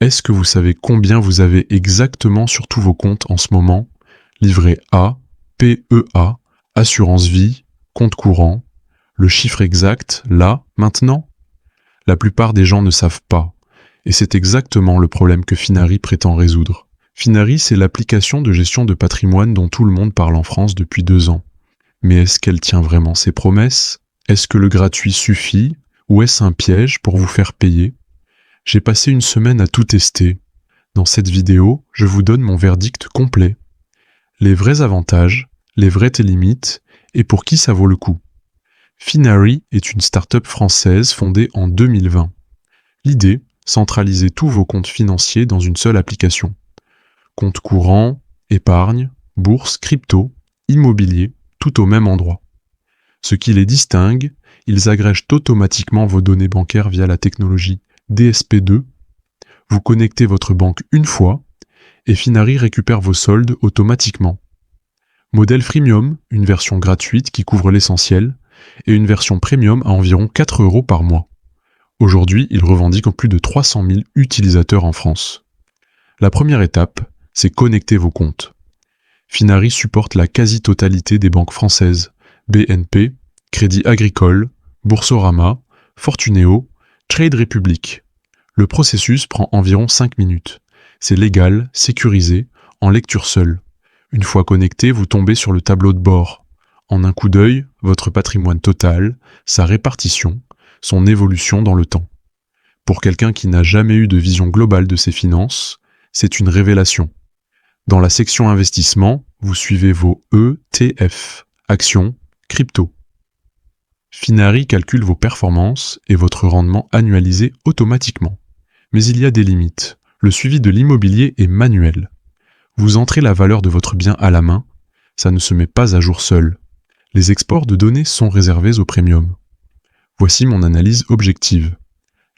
Est-ce que vous savez combien vous avez exactement sur tous vos comptes en ce moment? Livret A, PEA, assurance vie, compte courant. Le chiffre exact, là, maintenant? La plupart des gens ne savent pas. Et c'est exactement le problème que Finari prétend résoudre. Finari, c'est l'application de gestion de patrimoine dont tout le monde parle en France depuis 2 ans. Mais est-ce qu'elle tient vraiment ses promesses? Est-ce que le gratuit suffit? Ou est-ce un piège pour vous faire payer? J'ai passé une semaine à tout tester. Dans cette vidéo, je vous donne mon verdict complet. Les vrais avantages, les vraies limites, et pour qui ça vaut le coup. Finari est une start-up française fondée en 2020. L'idée, centraliser tous vos comptes financiers dans une seule application. Compte courant, épargne, bourse, crypto, immobilier, tout au même endroit. Ce qui les distingue, ils agrègent automatiquement vos données bancaires via la technologie DSP2. Vous connectez votre banque une fois et Finari récupère vos soldes automatiquement. Modèle freemium, une version gratuite qui couvre l'essentiel, et une version premium à environ 4 € par mois. Aujourd'hui, il revendique plus de 300 000 utilisateurs en France. La première étape, c'est connecter vos comptes. Finari supporte la quasi-totalité des banques françaises, BNP, Crédit Agricole, Boursorama, Fortuneo, Trade Republic. Le processus prend environ 5 minutes. C'est légal, sécurisé, en lecture seule. Une fois connecté, vous tombez sur le tableau de bord. En un coup d'œil, votre patrimoine total, sa répartition, son évolution dans le temps. Pour quelqu'un qui n'a jamais eu de vision globale de ses finances, c'est une révélation. Dans la section investissement, vous suivez vos ETF, actions, crypto. Finari calcule vos performances et votre rendement annualisé automatiquement. Mais il y a des limites. Le suivi de l'immobilier est manuel. Vous entrez la valeur de votre bien à la main, ça ne se met pas à jour seul. Les exports de données sont réservés au premium. Voici mon analyse objective.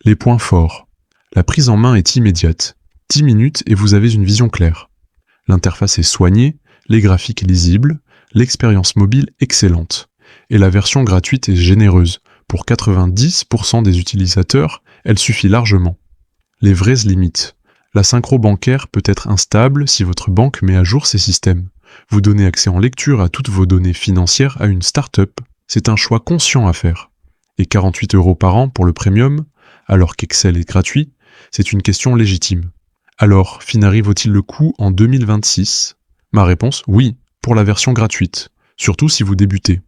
Les points forts. La prise en main est immédiate. 10 minutes et vous avez une vision claire. L'interface est soignée, les graphiques lisibles, l'expérience mobile excellente. Et la version gratuite est généreuse. Pour 90% des utilisateurs, elle suffit largement. Les vraies limites. La synchro bancaire peut être instable si votre banque met à jour ses systèmes. Vous donnez accès en lecture à toutes vos données financières à une start-up. C'est un choix conscient à faire. Et 48 € par an pour le premium, alors qu'Excel est gratuit, c'est une question légitime. Alors, Finari vaut-il le coup en 2026? Ma réponse, oui, pour la version gratuite, surtout si vous débutez.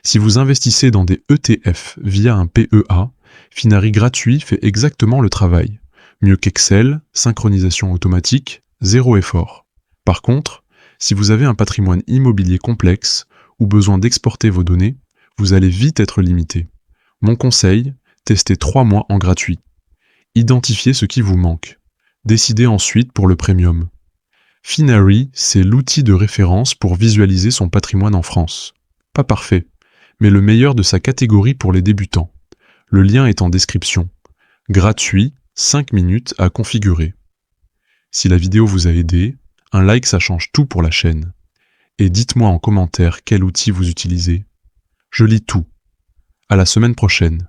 Si vous investissez dans des ETF via un PEA, Finari gratuit fait exactement le travail. Mieux qu'Excel, synchronisation automatique, 0 effort. Par contre, si vous avez un patrimoine immobilier complexe ou besoin d'exporter vos données, vous allez vite être limité. Mon conseil, testez 3 mois en gratuit. Identifiez ce qui vous manque. Décidez ensuite pour le premium. Finari, c'est l'outil de référence pour visualiser son patrimoine en France. Pas parfait, mais le meilleur de sa catégorie pour les débutants. Le lien est en description. Gratuit, 5 minutes à configurer. Si la vidéo vous a aidé, un like ça change tout pour la chaîne. Et dites-moi en commentaire quel outil vous utilisez. Je lis tout. À la semaine prochaine.